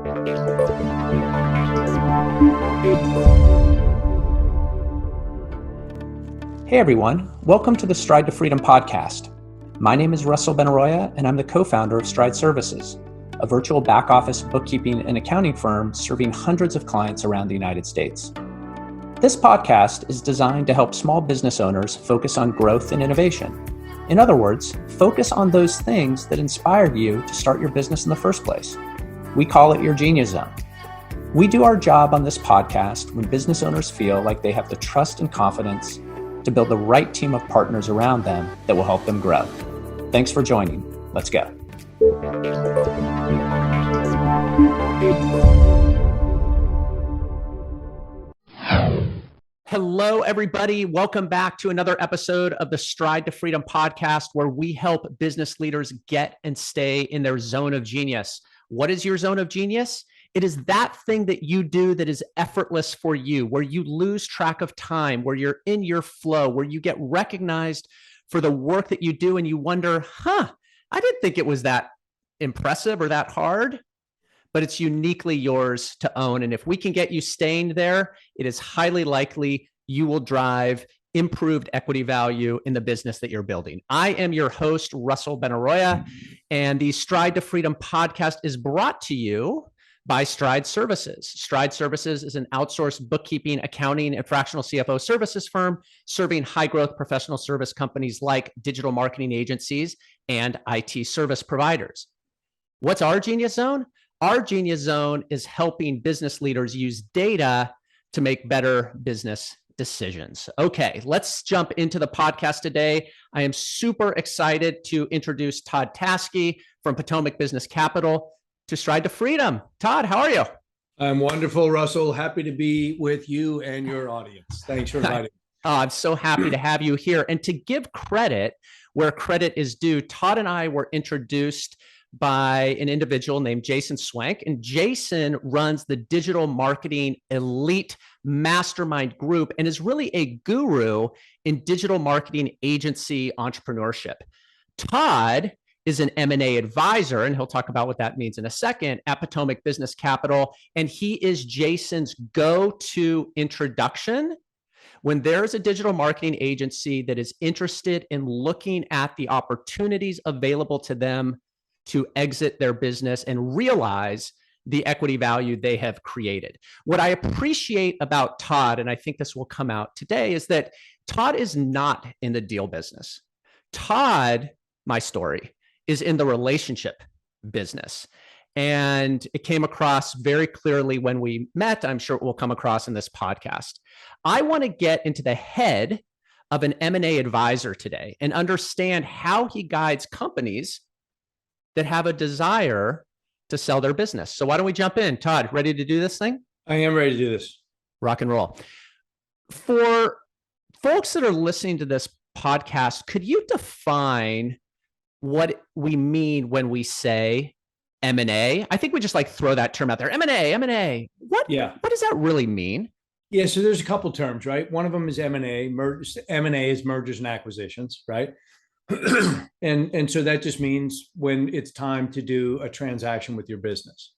Hey everyone, welcome to the Stride to Freedom podcast. My name is Russell Benaroya, and I'm the co-founder of Stride Services, a virtual back-office bookkeeping and accounting firm serving hundreds of clients around the United States. This podcast is designed to help small business owners focus on growth and innovation. In other words, focus on those things that inspired you to start your business in the first place. We call it your Genius Zone. We do our job on this podcast when business owners feel like they have the trust and confidence to build the right team of partners around them that will help them grow. Thanks for joining. Let's go. Hello, everybody. Welcome back to another episode of the Stride to Freedom podcast, where we help business leaders get and stay in their zone of genius. What is your zone of genius? It is that thing that you do that is effortless for you, where you lose track of time, where you're in your flow, where you get recognized for the work that you do and you wonder, I didn't think it was that impressive or that hard, but it's uniquely yours to own. And if we can get you staying there, it is highly likely you will drive improved equity value in the business that you're building. I am your host, Russell Benaroya, and the Stride to Freedom podcast is brought to you by Stride Services. Stride Services is an outsourced bookkeeping, accounting, and fractional CFO services firm serving high-growth professional service companies like digital marketing agencies and IT service providers. What's our Genius Zone? Our Genius Zone is helping business leaders use data to make better business decisions. Okay, let's jump into the podcast today. I am super excited to introduce Todd Taskey from Potomac Business Capital to Stride to Freedom. Todd, how are you? I'm wonderful, Russell. Happy to be with you and your audience. Thanks for inviting me. I'm so happy to have you here. And to give credit where credit is due, Todd and I were introduced by an individual named Jason Swank. And Jason runs the Digital Marketing Elite Mastermind Group and is really a guru in digital marketing agency entrepreneurship. Todd is an M&A advisor, and he'll talk about what that means in a second, at Potomac Business Capital. And he is Jason's go-to introduction when there's a digital marketing agency that is interested in looking at the opportunities available to them to exit their business and realize the equity value they have created. What I appreciate about Todd, and I think this will come out today, is that Todd is not in the deal business. Todd, my story, is in the relationship business. And it came across very clearly when we met. I'm sure it will come across in this podcast. I want to get into the head of an M&A advisor today and understand how he guides companies that have a desire to sell their business. So why don't we jump in? Todd, ready to do this thing? I am ready to do this. Rock and roll. For folks that are listening to this podcast, could you define what we mean when we say M&A? I think we just throw that term out there. M&A. What does that really mean? Yeah, so there's a couple terms, right? One of them is M&A. M&A is mergers and acquisitions, right? and so that just means when it's time to do a transaction with your business.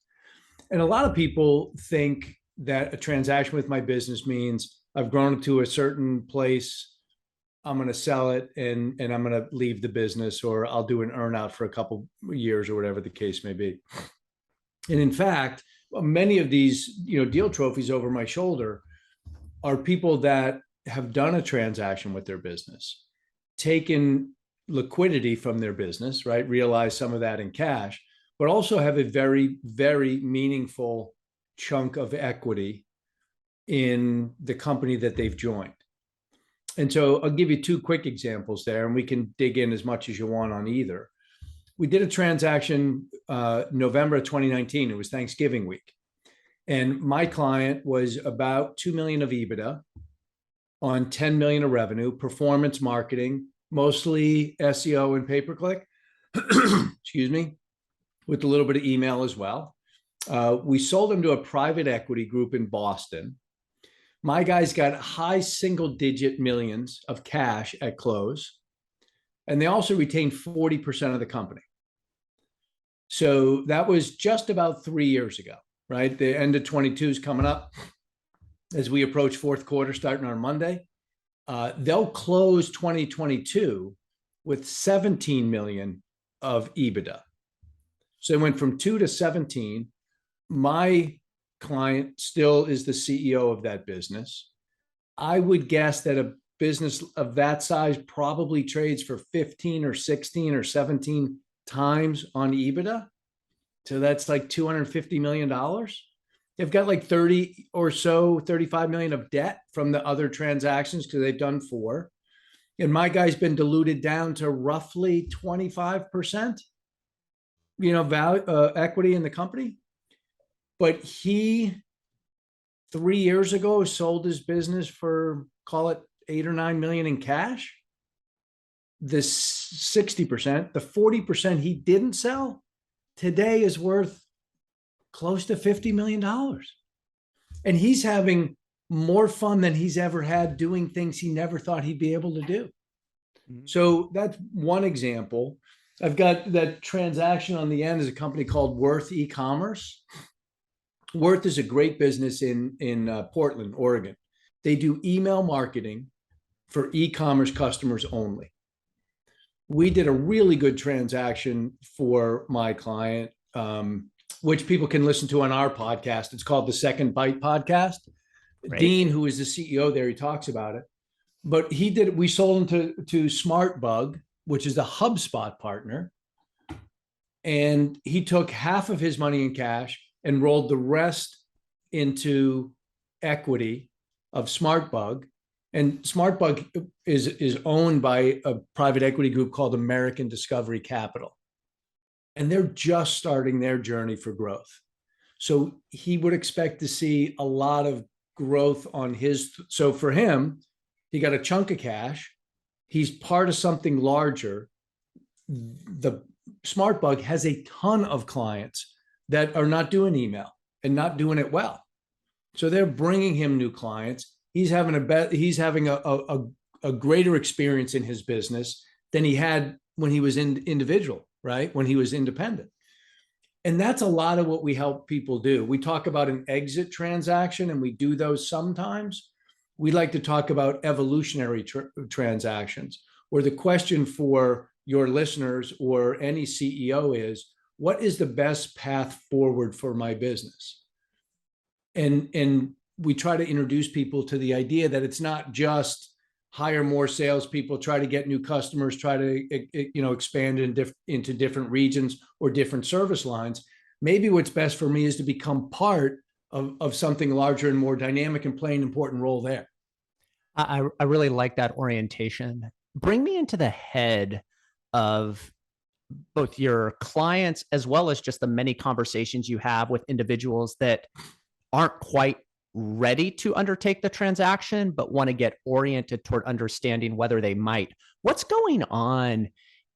And a lot of people think that a transaction with my business means I've grown it to a certain place, I'm going to sell it and I'm going to leave the business, or I'll do an earnout for a couple years or whatever the case may be. And in fact, many of these, deal trophies over my shoulder are people that have done a transaction with their business, taken liquidity from their business, right? Realize some of that in cash, but also have a very, very meaningful chunk of equity in the company that they've joined. And so I'll give you two quick examples there, and we can dig in as much as you want on either. We did a transaction November of 2019. It was Thanksgiving week. And my client was about 2 million of EBITDA on 10 million of revenue, performance marketing, mostly SEO and pay-per-click, excuse me, with a little bit of email as well. We sold them to a private equity group in Boston. My guys got high single-digit millions of cash at close, and they also retained 40% of the company. So that was just about 3 years ago. right? The end of 22 is coming up as we approach fourth quarter starting on Monday. They'll close 2022 with 17 million of EBITDA. So it went from 2 to 17. My client still is the CEO of that business. I would guess that a business of that size probably trades for 15 or 16 or 17 times on EBITDA. So that's like $250 million. They've got like 30 or so, 35 million of debt from the other transactions because they've done 4. And my guy's been diluted down to roughly 25%, value, equity in the company. But he 3 years ago sold his business for, call it 8 or 9 million in cash. The 60%, the 40% he didn't sell today is worth close to $50 million. And he's having more fun than he's ever had doing things he never thought he'd be able to do. So that's one example. I've got that transaction on the end is a company called Worth e-commerce. Worth is a great business in Portland, Oregon. They do email marketing for e-commerce customers only. We did a really good transaction for my client, which people can listen to on our podcast. It's called the Second Bite Podcast. Right. Dean, who is the CEO there, he talks about it. But we sold him to SmartBug, which is a HubSpot partner. And he took half of his money in cash and rolled the rest into equity of SmartBug. And SmartBug is owned by a private equity group called American Discovery Capital. And they're just starting their journey for growth. So he would expect to see a lot of growth on his. So for him, he got a chunk of cash. He's part of something larger. The SmartBug has a ton of clients that are not doing email and not doing it well. So they're bringing him new clients. He's having a greater experience in his business than he had when he was individual, right? When he was independent. And that's a lot of what we help people do. We talk about an exit transaction, and we do those sometimes. We like to talk about evolutionary transactions, where the question for your listeners or any CEO is, what is the best path forward for my business? And we try to introduce people to the idea that it's not just hire more salespeople, try to get new customers, try to expand into different regions or different service lines. Maybe what's best for me is to become part of something larger and more dynamic and play an important role there. I really like that orientation. Bring me into the head of both your clients as well as just the many conversations you have with individuals that aren't quite ready to undertake the transaction, but want to get oriented toward understanding whether they might. What's going on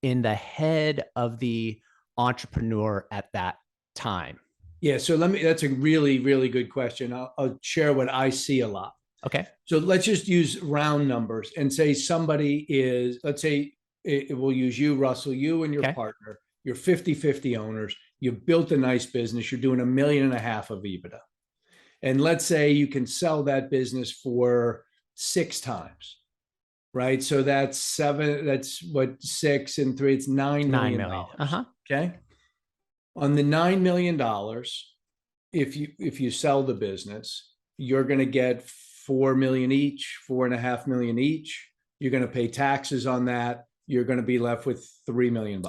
in the head of the entrepreneur at that time? Yeah, so that's a really, really good question. I'll share what I see a lot. Okay. So let's just use round numbers and say somebody is, let's say we'll use you, Russell, you and your partner, you're 50-50 owners, you've built a nice business, you're doing $1.5 million of EBITDA. And let's say you can sell that business for 6 times, right? So that's 7, that's what 6 and 3, it's $9 million. Okay. On the $9 million, if you sell the business, you're going to get 4 million each, 4.5 million each. You're going to pay taxes on that. You're going to be left with $3 million.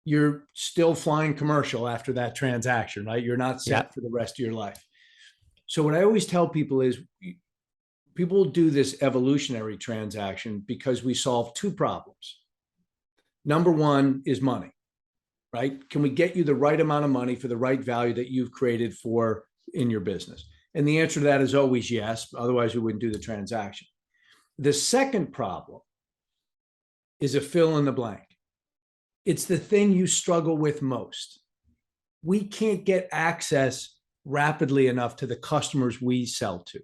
You're still flying commercial after that transaction, right? You're not set for the rest of your life. So what I always tell people is people do this evolutionary transaction because we solve 2 problems. Number 1 is money, right? Can we get you the right amount of money for the right value that you've created for in your business? And the answer to that is always yes. Otherwise, we wouldn't do the transaction. The second problem is a fill in the blank. It's the thing you struggle with most. We can't get access rapidly enough to the customers we sell to.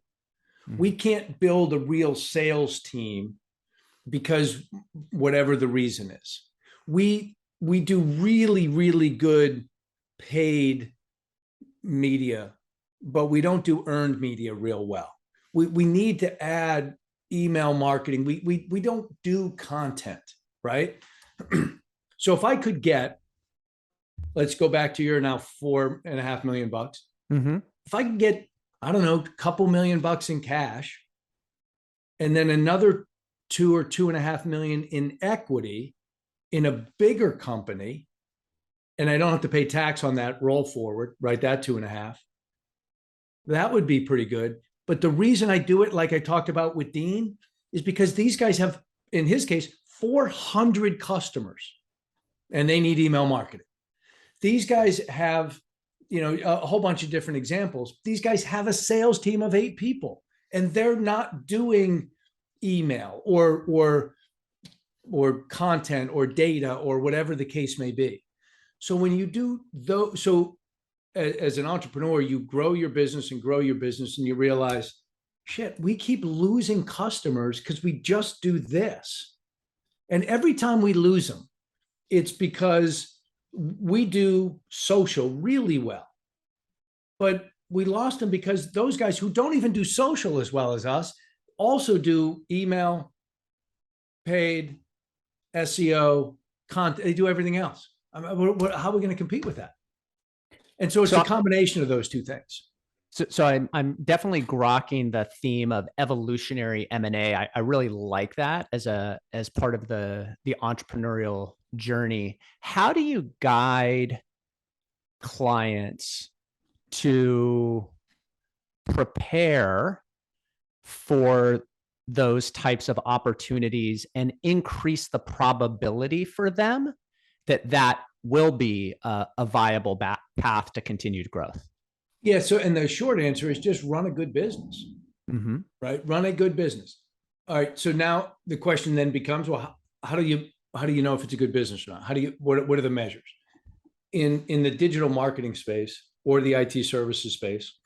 We can't build a real sales team because whatever the reason is. We do really, really good paid media, but we don't do earned media real well. We need to add email marketing. We don't do content, right? So if I could get, let's go back to your now $4.5 million. Mm-hmm. If I could get, I don't know, a couple $1,000,000 in cash, and then another 2 or 2.5 million in equity in a bigger company, and I don't have to pay tax on that roll forward, right? That 2.5, that would be pretty good. But the reason I do it, like I talked about with Dean, is because these guys have, in his case, 400 customers, and they need email marketing. These guys have, a whole bunch of different examples. These guys have a sales team of 8 people, and they're not doing email or content or data or whatever the case may be. So when you do those, so as an entrepreneur, you grow your business and you realize, shit, we keep losing customers because we just do this. And every time we lose them, it's because we do social really well, but we lost them because those guys who don't even do social as well as us also do email, paid, SEO, content. They do everything else. How are we going to compete with that? And so it's a combination of those two things. So I'm definitely grokking the theme of evolutionary M&A. I really like that as part of the entrepreneurial journey. How do you guide clients to prepare for those types of opportunities and increase the probability for them that will be a viable path to continued growth? Yeah. So, and the short answer is just run a good business, right? Run a good business. All right. So now the question then becomes, well, how do you know if it's a good business or not? What are the measures in the digital marketing space or the IT services space?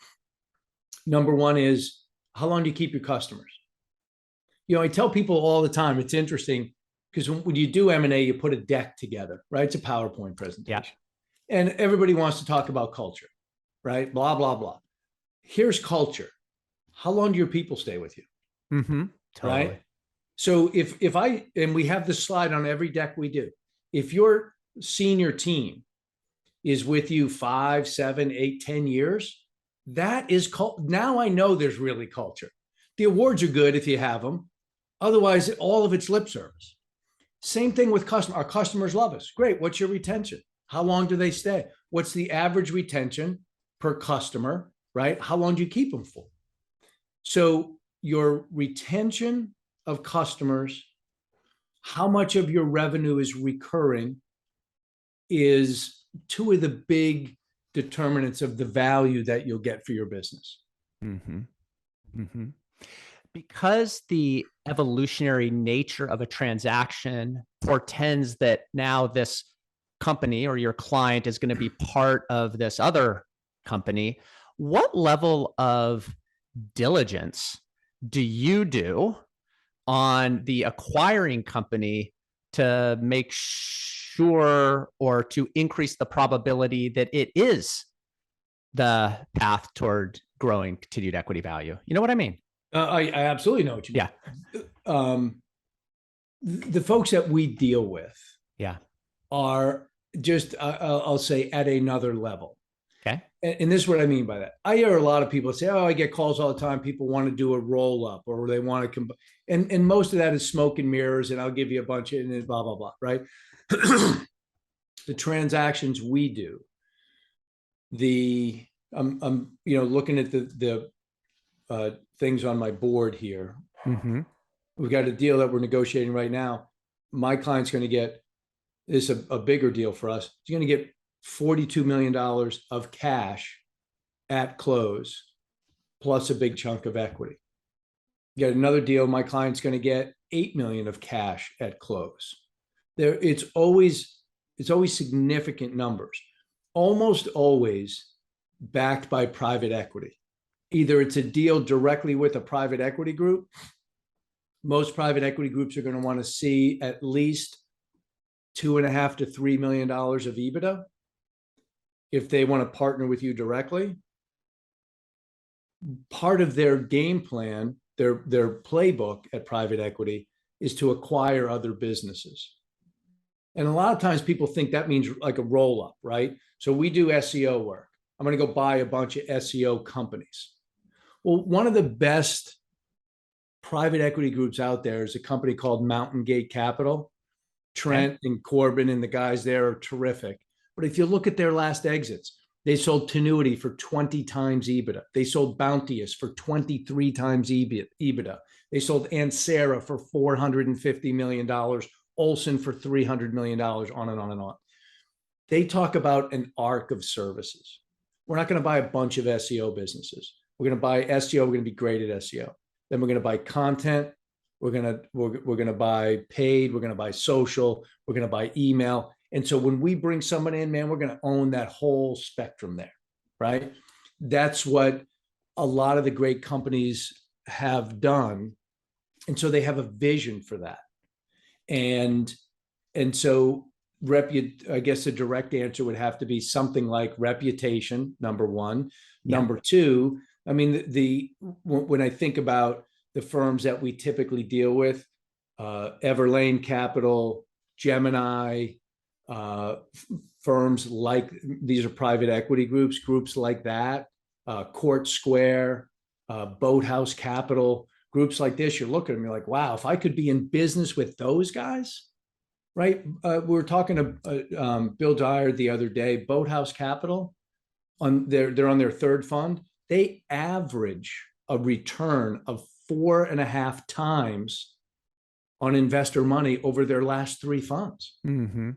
Number one is, how long do you keep your customers? I tell people all the time, it's interesting because when you do M&A, you put a deck together, right? It's a PowerPoint presentation. Yeah. And everybody wants to talk about culture, right? Blah, blah, blah. Here's culture. How long do your people stay with you? Totally. Right? So and we have this slide on every deck we do. If your senior team is with you 5, 7, 8, 10 years, that is now I know there's really culture. The awards are good if you have them. Otherwise, all of it's lip service. Same thing with customers. Our customers love us. Great. What's your retention? How long do they stay? What's the average retention per customer, right? How long do you keep them for? So your retention of customers, how much of your revenue is recurring, is 2 of the big determinants of the value that you'll get for your business. Because the evolutionary nature of a transaction portends that now this company or your client is going to be part of this other company, what level of diligence do you do on the acquiring company to make sure or to increase the probability that it is the path toward growing continued equity value? You know what I mean? I absolutely know what you mean. Yeah. The folks that we deal with are just, I'll say, at another level. Okay. And this is what I mean by that. I hear a lot of people say, oh, I get calls all the time. People want to do a roll up or they want to and most of that is smoke and mirrors. And I'll give you a bunch of and blah, blah, blah. Right. The transactions we do, I'm looking at the things on my board here. We've got a deal that we're negotiating right now. My client's going to get this a bigger deal for us. He's going to get $42 million of cash at close, plus a big chunk of equity. You got another deal. My client's going to get $8 million of cash at close. It's always significant numbers, almost always backed by private equity. Either it's a deal directly with a private equity group. Most private equity groups are going to want to see at least $2.5 to $3 million of EBITDA. if they want to partner with you directly, part of their game plan, their playbook at private equity is to acquire other businesses. And a lot of times people think that means like a roll up, right? So we do SEO work. I'm going to go buy a bunch of SEO companies. Well, one of the best private equity groups out there is a company called Mountain Gate Capital. Trent and Corbin and the guys there are terrific. But if you look at their last exits, they sold Tenuity for 20 times EBITDA. They sold Bounteous for 23 times EBITDA. They sold Ansera for $450 million, Olson for $300 million, on and on and on. They talk about an arc of services. We're not going to buy a bunch of SEO businesses. We're going to buy SEO. We're going to be great at SEO. Then we're going to buy content. We're going to buy paid. We're going to buy social. We're going to buy email. And so when we bring someone in, man, we're going to own that whole spectrum there, right? That's what a lot of the great companies have done. And so they have a vision for that. And so I guess the direct answer would have to be something like reputation, number one. Yeah. Number two, I mean, when I think about the firms that we typically deal with, Everlane Capital, Gemini, firms like, these are private equity groups like that, Court Square, Boathouse Capital, groups like this, you look at them, you're like, wow, if I could be in business with those guys, right? We were talking to Bill Dyer the other day. Boathouse Capital, they're on their third fund. They average a return of 4.5 times on investor money over their last 3 funds. Mm-hmm.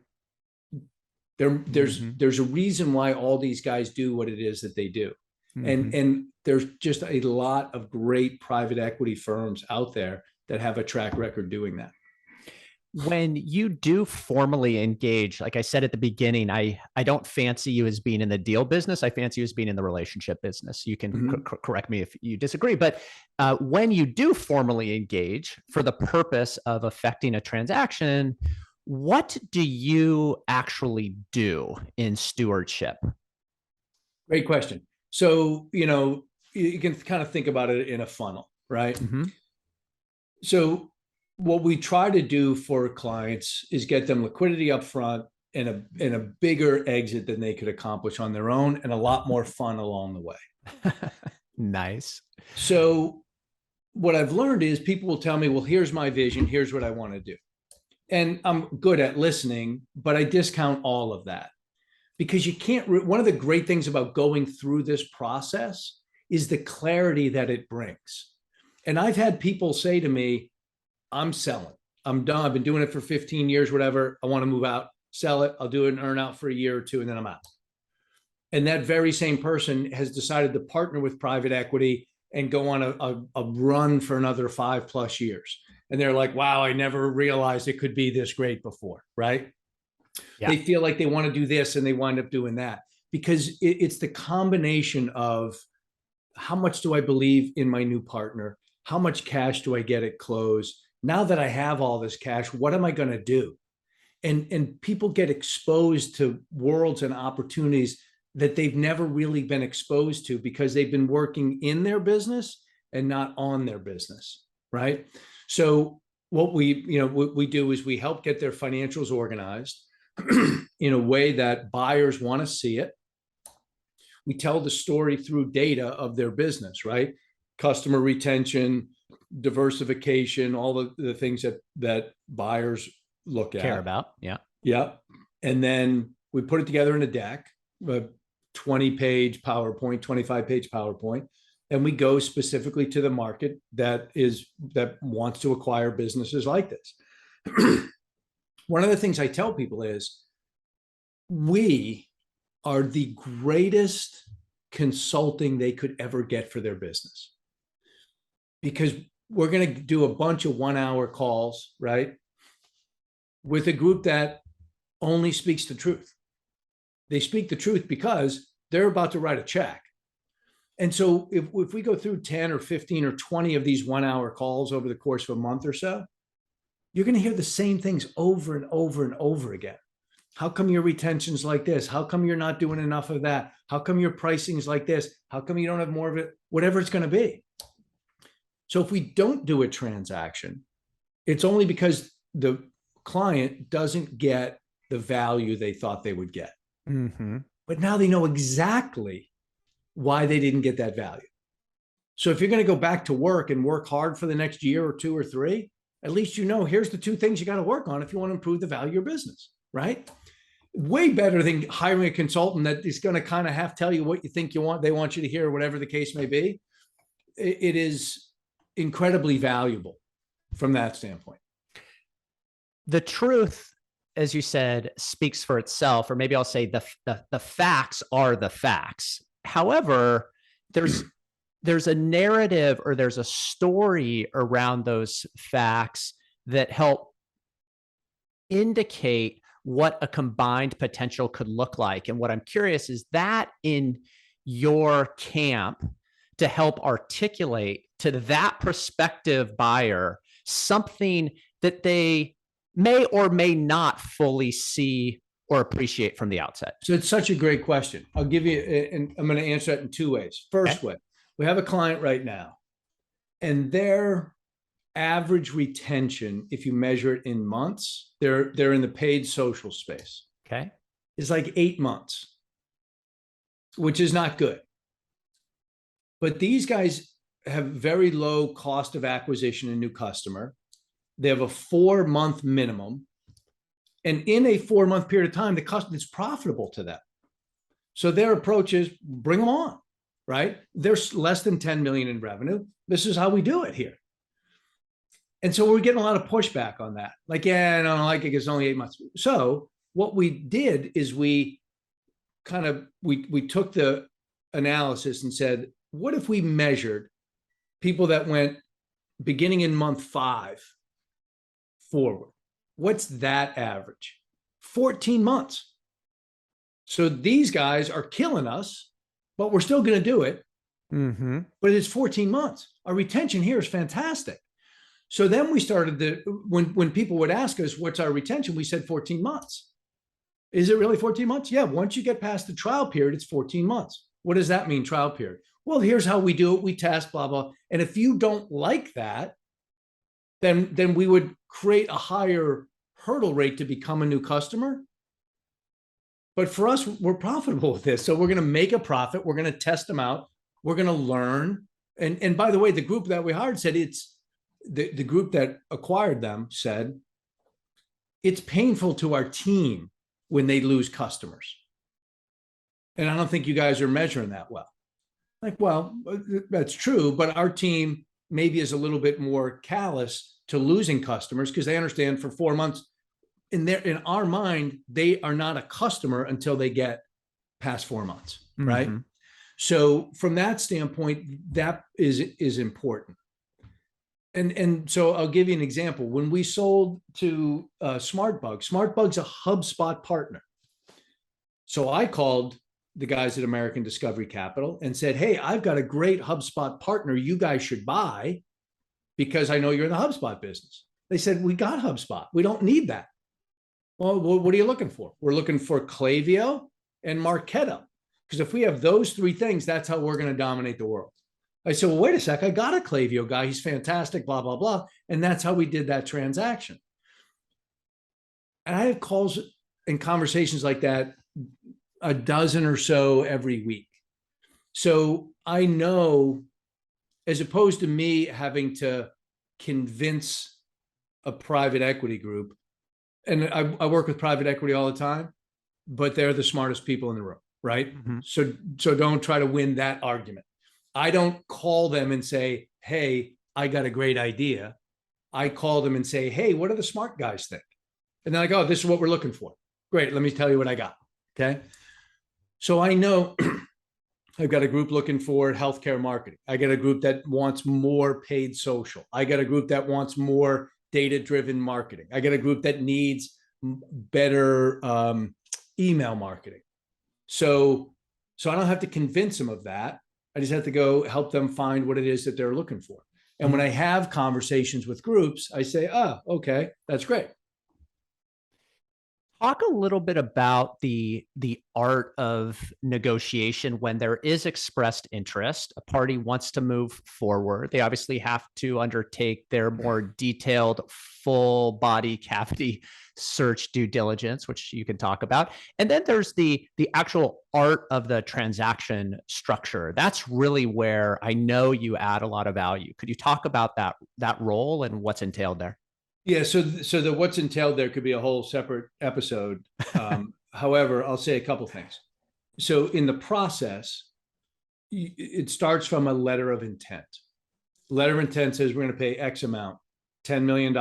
There's a reason why all these guys do what it is that they do. Mm-hmm. And there's just a lot of great private equity firms out there that have a track record doing that. When you do formally engage, like I said at the beginning, I don't fancy you as being in the deal business. I fancy you as being in the relationship business. You can correct me if you disagree, but when you do formally engage for the purpose of effecting a transaction, what do you actually do in stewardship? Great question. So, you can kind of think about it in a funnel, right? Mm-hmm. So what we try to do for clients is get them liquidity up front and a bigger exit than they could accomplish on their own, and a lot more fun along the way. Nice. So what I've learned is people will tell me, well, here's my vision. Here's what I want to do. And I'm good at listening, but I discount all of that, because you can't, one of the great things about going through this process is the clarity that it brings. And I've had people say to me, I'm selling. I'm done. I've been doing it for 15 years, whatever. I want to move out, sell it. I'll do an earn out for a year or two, and then I'm out. And that very same person has decided to partner with private equity and go on a run for another 5+ years. And they're like, wow, I never realized it could be this great before, right? Yeah. They feel like they want to do this and they wind up doing that, because it's the combination of how much do I believe in my new partner? How much cash do I get at close? Now that I have all this cash, what am I going to do? And people get exposed to worlds and opportunities that they've never really been exposed to, because they've been working in their business and not on their business, right? So what we do is we help get their financials organized in a way that buyers want to see it. We tell the story through data of their business, right? Customer retention, diversification, all the things that buyers look at. Care about, yeah. Yeah. And then we put it together in a deck, a 20-page PowerPoint, 25-page PowerPoint, and we go specifically to the market that wants to acquire businesses like this. One of the things I tell people is, we are the greatest consulting they could ever get for their business, because we're going to do a bunch of 1-hour calls, right, with a group that only speaks the truth. They speak the truth because they're about to write a check. And so if we go through 10 or 15 or 20 of these 1-hour calls over the course of a month or so, you're going to hear the same things over and over and over again. How come your retention's like this? How come you're not doing enough of that? How come your pricing's like this? How come you don't have more of it? Whatever it's going to be. So if we don't do a transaction, it's only because the client doesn't get the value they thought they would get. Mm-hmm. But now they know exactly why they didn't get that value. So if you're going to go back to work and work hard for the next year or two or three, at least you know, here's the two things you got to work on if you want to improve the value of your business, right? Way better than hiring a consultant that is going to kind of have to tell you what you think you want, they want you to hear, whatever the case may be. It is incredibly valuable from that standpoint. The truth, as you said, speaks for itself, or maybe I'll say the facts are the facts. However, there's a narrative or there's a story around those facts that help indicate what a combined potential could look like. And what I'm curious is that in your camp to help articulate to that prospective buyer something that they may or may not fully see or appreciate from the outset. So it's such a great question. I'll give you, and I'm going to answer it in two ways. First way, we have a client right now, and their average retention, if you measure it in months, they're in the paid social space. Okay. Is like 8 months, which is not good. But these guys have very low cost of acquisition and new customer. They have a 4-month minimum. And in a 4-month period of time, the customer is profitable to them. So their approach is bring them on, right? There's less than 10 million in revenue. This is how we do it here. And so we're getting a lot of pushback on that. Like, yeah, I don't like it. It's only 8 months. So what we did is we took the analysis and said, what if we measured people that went beginning in month 5 forward? What's that average? 14 months. So these guys are killing us, but we're still going to do it. Mm-hmm. But it's 14 months. Our retention here is fantastic. So then we started when people would ask us, what's our retention? We said 14 months. Is it really 14 months? Yeah. Once you get past the trial period, it's 14 months. What does that mean, trial period? Well, here's how we do it. We test, blah, blah. And if you don't like that, then we would create a higher hurdle rate to become a new customer. But for us, we're profitable with this. So we're going to make a profit. We're going to test them out. We're going to learn. And by the way, the group that we hired said it's the group that acquired them said it's painful to our team when they lose customers. And I don't think you guys are measuring that well. Like, well, that's true, but our team maybe is a little bit more callous to losing customers because they understand for 4 months in our mind, they are not a customer until they get past 4 months, right? Mm-hmm. So from that standpoint, that is important. And so I'll give you an example. When we sold to SmartBug's a HubSpot partner. So I called the guys at American Discovery Capital and said, hey, I've got a great HubSpot partner you guys should buy because I know you're in the HubSpot business. They said, we got HubSpot. We don't need that. Well, what are you looking for? We're looking for Klaviyo and Marketo. Because if we have those 3 things, that's how we're going to dominate the world. I said, well, wait a sec. I got a Klaviyo guy. He's fantastic, blah, blah, blah. And that's how we did that transaction. And I have calls and conversations like that a dozen or so every week. So I know, as opposed to me having to convince a private equity group, and I work with private equity all the time, but they're the smartest people in the room, right? Mm-hmm. So don't try to win that argument. I don't call them and say, hey, I got a great idea. I call them and say, hey, what do the smart guys think? And they're like, oh, this is what we're looking for. Great, let me tell you what I got, okay? So I know I've got a group looking for healthcare marketing. I got a group that wants more paid social. I got a group that wants more data-driven marketing. I got a group that needs better email marketing. So I don't have to convince them of that. I just have to go help them find what it is that they're looking for. And when I have conversations with groups, I say, oh, okay, that's great. Talk a little bit about the art of negotiation when there is expressed interest. A party wants to move forward. They obviously have to undertake their more detailed full body cavity search due diligence, which you can talk about. And then there's the actual art of the transaction structure. That's really where I know you add a lot of value. Could you talk about that role and what's entailed there? Yeah, so the what's entailed there could be a whole separate episode. However, I'll say a couple things. So in the process, it starts from a letter of intent. Letter of intent says we're going to pay X amount, $10 million.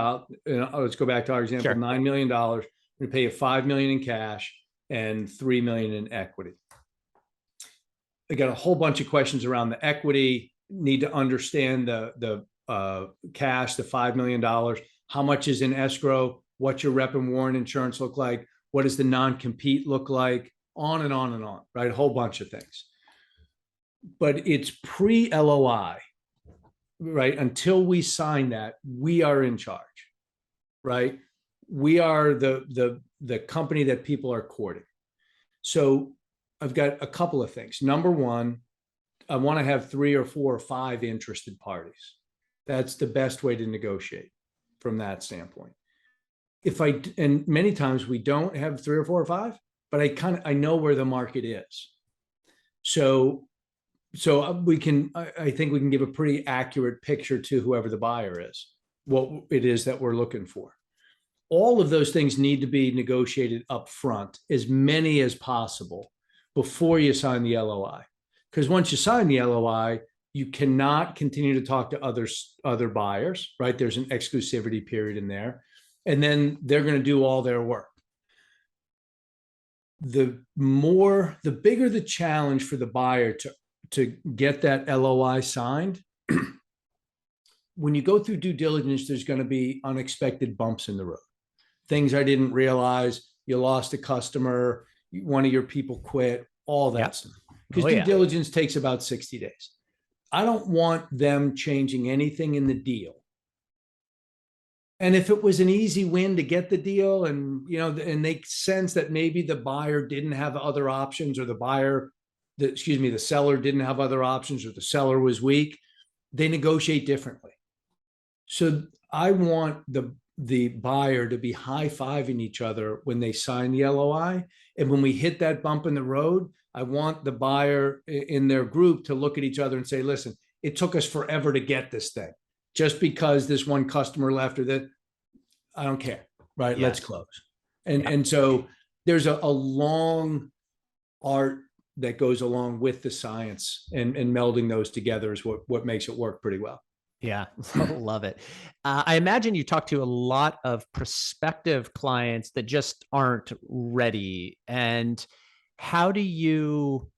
Let's go back to our example, Sure. $9 million. We're going to pay you $5 million in cash and $3 million in equity. I got a whole bunch of questions around the equity. Need to understand the cash, the $5 million. How much is in escrow? What's your rep and warrant insurance look like? What does the non-compete look like? On and on and on, right? A whole bunch of things. But it's pre-LOI, right? Until we sign that, we are in charge, right? We are the company that people are courting. So I've got a couple of things. Number one, I want to have 3 or 4 or 5 interested parties. That's the best way to negotiate from that standpoint. And many times we don't have 3 or 4 or 5, but I know where the market is. So we can, I think we can give a pretty accurate picture to whoever the buyer is, what it is that we're looking for. All of those things need to be negotiated up front, as many as possible, before you sign the LOI. Because once you sign the LOI, you cannot continue to talk to other buyers, right? There's an exclusivity period in there. And then they're going to do all their work. The bigger the challenge for the buyer to get that LOI signed, when you go through due diligence, there's going to be unexpected bumps in the road. Things I didn't realize, you lost a customer, one of your people quit, all that stuff. Because due diligence takes about 60 days. I don't want them changing anything in the deal. And if it was an easy win to get the deal and they sense that maybe the buyer didn't have other options, or the seller didn't have other options, or the seller was weak, they negotiate differently. So I want the buyer to be high-fiving each other when they sign the LOI. And when we hit that bump in the road, I want the buyer in their group to look at each other and say, listen, it took us forever to get this thing. Just because this one customer left, or that, I don't care, right? Yes. Let's close. And so there's a long art that goes along with the science, and melding those together is what makes it work pretty well. Yeah, love it. I imagine you talk to a lot of prospective clients that just aren't ready. And how do you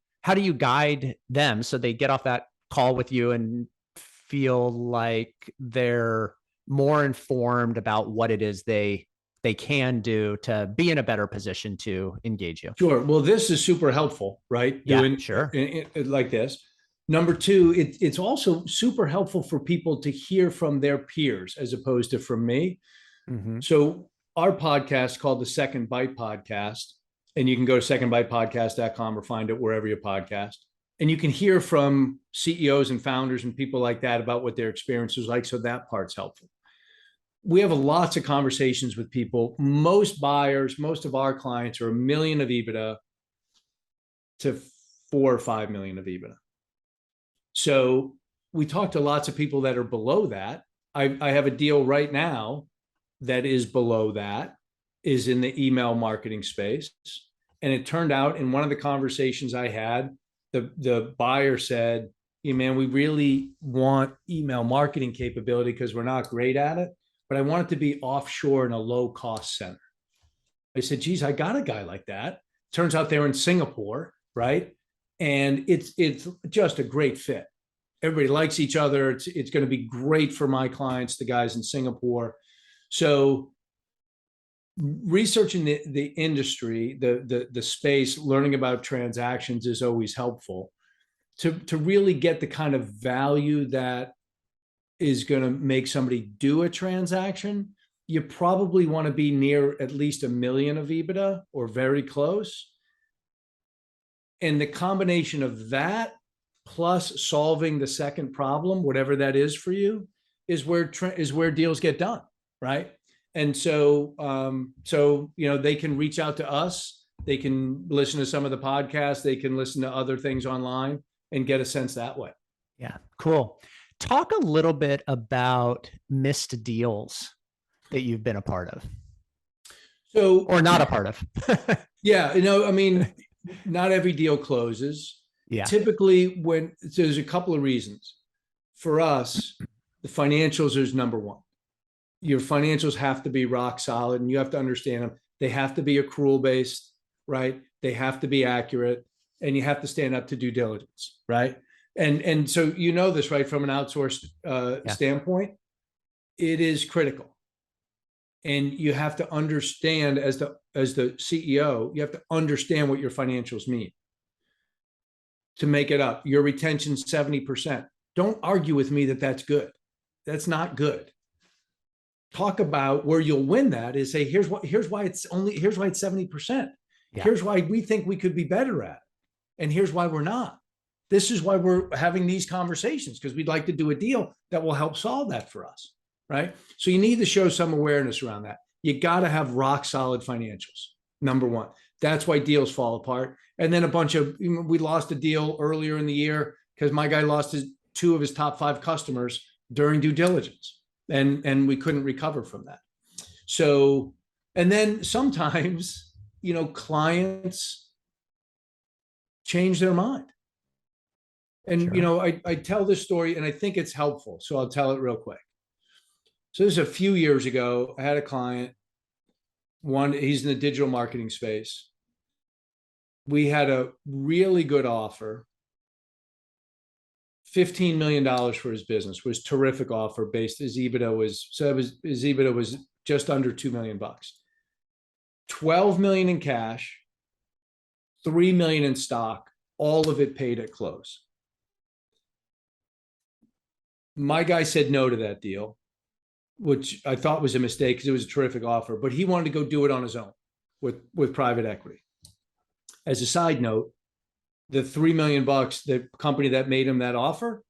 guide them so they get off that call with you and feel like they're more informed about what it is they can do to be in a better position to engage you? Sure. Well, this is super helpful, right? Yeah, sure. Like this. Number two, it's also super helpful for people to hear from their peers as opposed to from me. Mm-hmm. So our podcast called the Second Bite Podcast, and you can go to secondbitepodcast.com or find it wherever you podcast. And you can hear from CEOs and founders and people like that about what their experience was like. So that part's helpful. We have lots of conversations with people. Most buyers, most of our clients are $1 million of EBITDA to $4 or $5 million of EBITDA. So we talk to lots of people that are below that. I have a deal right now that is below that, is in the email marketing space. And it turned out in one of the conversations I had, the buyer said, "Hey man, we really want email marketing capability because we're not great at it, but I want it to be offshore in a low cost center." I said, geez, I got a guy like that. Turns out they're in Singapore, right? And it's just a great fit. Everybody likes each other. It's going to be great for my clients, the guys in Singapore. So researching the industry, the space, learning about transactions is always helpful to really get the kind of value that is going to make somebody do a transaction. you probably want to be near at least $1 million of EBITDA or very close. And the combination of that plus solving the second problem, whatever that is for you, is where deals get done, right? And so, they can reach out to us. They can listen to some of the podcasts. They can listen to other things online and get a sense that way. Yeah, cool. Talk a little bit about missed deals that you've been a part of. So, or not a part of. Yeah, not every deal closes. Yeah. Typically, so there's a couple of reasons. For us, the financials is number one. Your financials have to be rock solid, and you have to understand them. They have to be accrual based, right? They have to be accurate, and you have to stand up to due diligence, right? And so this, right, from an outsourced standpoint, it is critical. And you have to understand as the CEO, you have to understand what your financials mean to make it up. Your retention's 70%. Don't argue with me that that's good. That's not good. Talk about where you'll win that is say, here's why it's 70%. Yeah. Here's why we think we could be better at it. And here's why we're not. This is why we're having these conversations, because we'd like to do a deal that will help solve that for us. Right. So you need to show some awareness around that. You got to have rock solid financials. Number one. That's why deals fall apart. And then we lost a deal earlier in the year because my guy lost two of his top 5 customers during due diligence. And we couldn't recover from that. So, and then sometimes, clients change their mind. And, sure. I tell this story and I think it's helpful. So I'll tell it real quick. So this is a few years ago. I had a client, he's in the digital marketing space. We had a really good offer, $15 million for his business, was terrific offer based. His EBITDA was just under $2 million, $12 million in cash, $3 million in stock, all of it paid at close. My guy said no to that deal, which I thought was a mistake because it was a terrific offer, but he wanted to go do it on his own with private equity. As a side note, the $3 million, the company that made him that offer,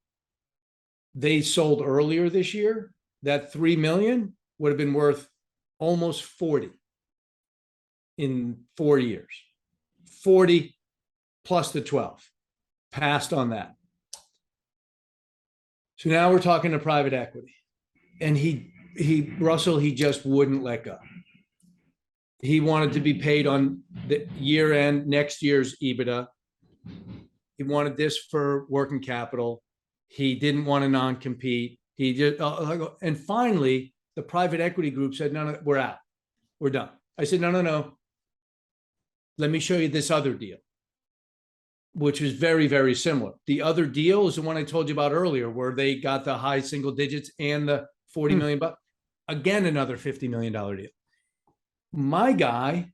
they sold earlier this year. That $3 million would have been worth almost 40 in 4 years. 40 plus the 12. Passed on that. So now we're talking to private equity. And Russell, he just wouldn't let go. He wanted to be paid on the year end, next year's EBITDA. He wanted this for working capital. He didn't want a non-compete. He just, and finally, the private equity group said, no, we're out. We're done. I said, no. Let me show you this other deal, which was very, very similar. The other deal is the one I told you about earlier, where they got the high single digits and the 40 million bucks. Again, another $50 million deal. My guy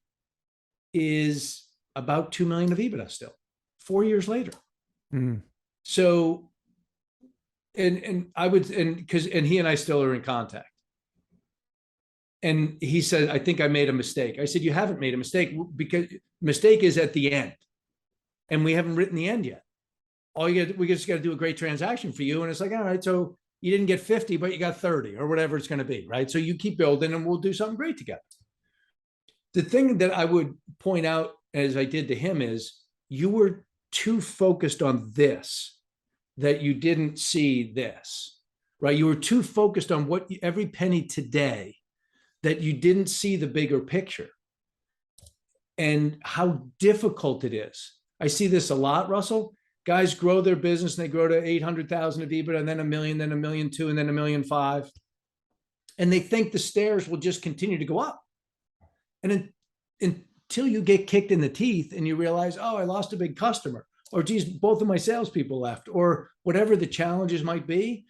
is about 2 million of EBITDA still, 4 years later. So, and he and I still are in contact. And he said, I think I made a mistake. I said, you haven't made a mistake, because mistake is at the end. And we haven't written the end yet. We just got to do a great transaction for you. And it's like, all right, so you didn't get 50, but you got 30 or whatever it's going to be, right? So you keep building and we'll do something great together. The thing that I would point out, as I did to him, is you were too focused on this, that you didn't see this, right? You were too focused on every penny today, that you didn't see the bigger picture and how difficult it is. I see this a lot, Russell. Guys grow their business and they grow to 800,000 of EBITDA, and then 1 million, then 1.2 million, and then 1.5 million. And they think the stairs will just continue to go up. And until you get kicked in the teeth and you realize, oh, I lost a big customer, or geez, both of my salespeople left, or whatever the challenges might be,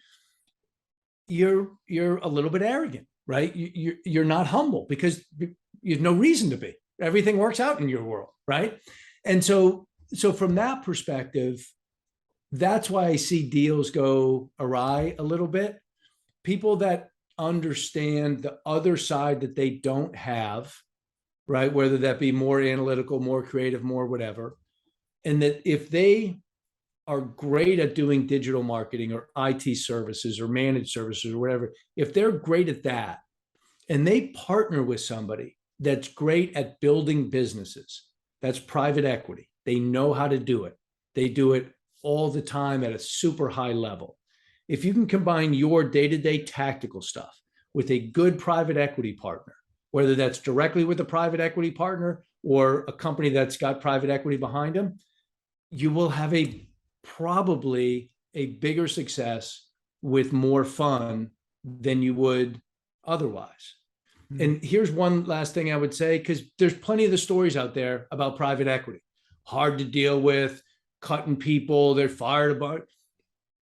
you're a little bit arrogant, right? You're not humble because you have no reason to be. Everything works out in your world, right? And so from that perspective, that's why I see deals go awry a little bit. People that understand the other side that they don't have, right? Whether that be more analytical, more creative, more whatever. And that if they are great at doing digital marketing or IT services or managed services or whatever, if they're great at that and they partner with somebody that's great at building businesses, that's private equity, they know how to do it. They do it all the time at a super high level. If you can combine your day-to-day tactical stuff with a good private equity partner, whether that's directly with a private equity partner or a company that's got private equity behind them, you will have probably a bigger success with more fun than you would otherwise. Mm-hmm. And here's one last thing I would say, because there's plenty of the stories out there about private equity. Hard to deal with, cutting people, they're fired about.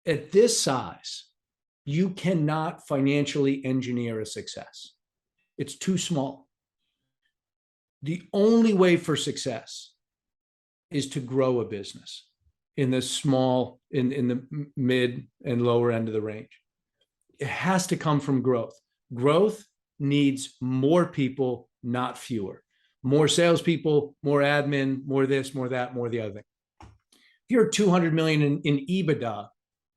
At this size, you cannot financially engineer a success. It's too small. The only way for success is to grow a business in the small, in the mid and lower end of the range. It has to come from growth. Growth needs more people, not fewer. More salespeople, more admin, more this, more that, more the other thing. If you're 200 million in EBITDA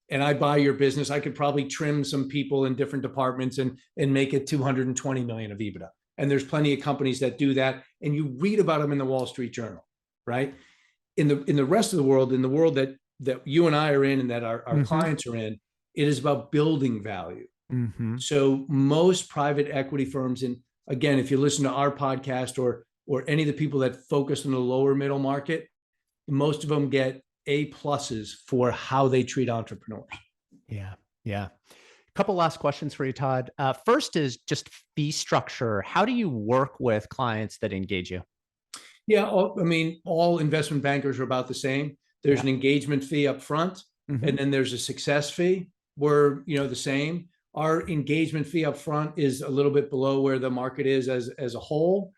and I buy your business, I could probably trim some people in different departments and make it 220 million of EBITDA. And there's plenty of companies that do that. And you read about them in the Wall Street Journal, right? In the rest of the world, in the world that you and I are in and that our mm-hmm. clients are in, it is about building value. Mm-hmm. So most private equity firms, and again, if you listen to our podcast or any of the people that focus on the lower middle market, most of them get A+ for how they treat entrepreneurs. Yeah. Yeah. A couple last questions for you, Todd. First is just fee structure. How do you work with clients that engage you? Yeah, all investment bankers are about the same. There's an engagement fee up front, mm-hmm. and then there's a success fee. We're, the same. Our engagement fee up front is a little bit below where the market is as a whole,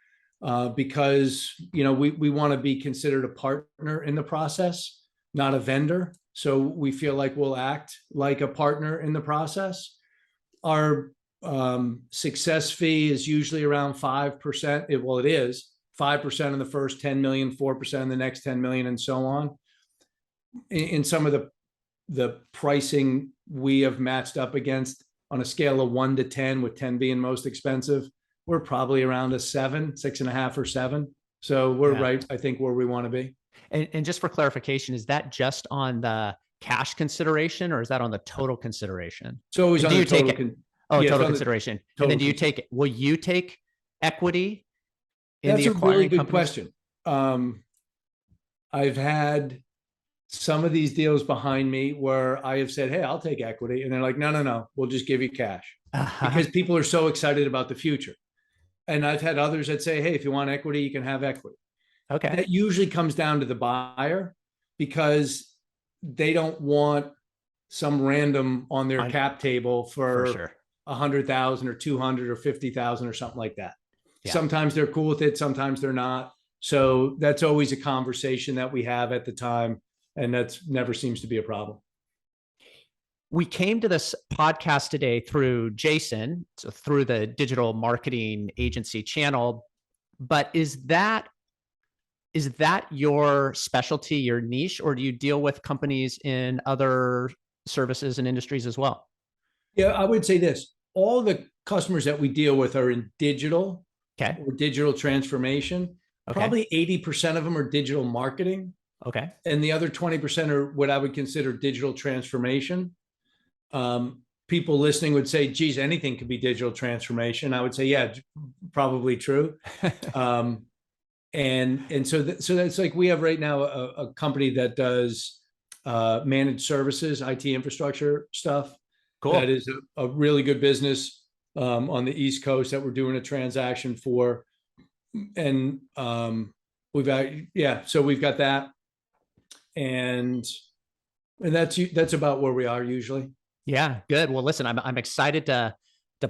because we want to be considered a partner in the process, not a vendor. So we feel like we'll act like a partner in the process. Our success fee is usually around 5%. It is 5% in the first 10 million, 4% in the next 10 million, and so on. In some of the pricing we have matched up against on a scale of 1 to 10, with 10 being most expensive, we're probably around a 7, 6.5 or 7. So we're right, I think, where we want to be. And just for clarification, is that just on the cash consideration or is that on the total consideration? So always on the total. Total consideration. And then will you take equity? That's a really good question. I've had some of these deals behind me where I have said, hey, I'll take equity. And they're like, no, we'll just give you cash. Uh-huh. Because people are so excited about the future. And I've had others that say, hey, if you want equity, you can have equity. Okay. That usually comes down to the buyer because they don't want some random on their cap table for sure. 100,000 or 200 or 50,000 or something like that. Yeah. Sometimes they're cool with it. Sometimes they're not. So that's always a conversation that we have at the time. And that's never seems to be a problem. We came to this podcast today through Jason, so through the digital marketing agency channel. But is that your specialty, your niche, or do you deal with companies in other services and industries as well? Yeah, I would say this. All the customers that we deal with are in digital. Okay. Or digital transformation. Okay. Probably 80% of them are digital marketing. Okay. And the other 20% are what I would consider digital transformation. People listening would say, geez, anything could be digital transformation. I would say, yeah, probably true. And so that's like, we have right now a company that does managed services, IT infrastructure stuff. Cool. That is a really good business on the East Coast that we're doing a transaction for. And we've got that. And that's about where we are usually. Yeah, good. Well, listen, I'm excited to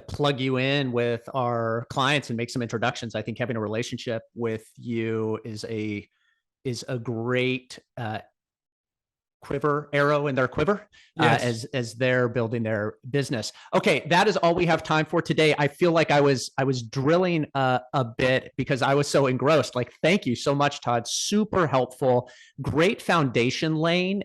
plug you in with our clients and make some introductions. I think having a relationship with you is a great arrow in their quiver Yes. as they're building their business. Okay, that is all we have time for today. I feel like I was drilling a bit because I was so engrossed. Like, thank you so much, Todd. Super helpful. Great foundation laying.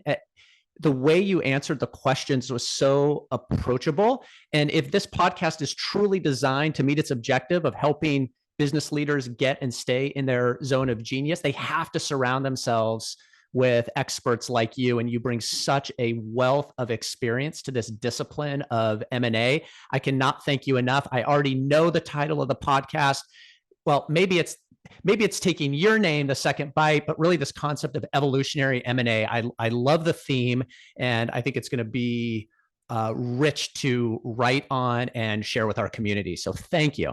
The way you answered the questions was so approachable. And if this podcast is truly designed to meet its objective of helping business leaders get and stay in their zone of genius, they have to surround themselves with experts like you, and you bring such a wealth of experience to this discipline of M&A. I cannot thank you enough. I already know the title of the podcast. Well, maybe it's taking your name, The Second Bite, but really this concept of evolutionary M&A. I love the theme, and I think it's going to be rich to write on and share with our community. So thank you.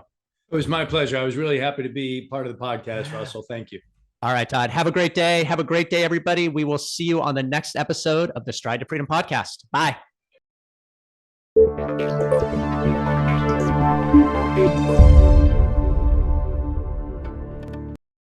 It was my pleasure. I was really happy to be part of the podcast, Russell. Thank you. All right, Todd. Have a great day. Have a great day, everybody. We will see you on the next episode of the Stride to Freedom podcast. Bye.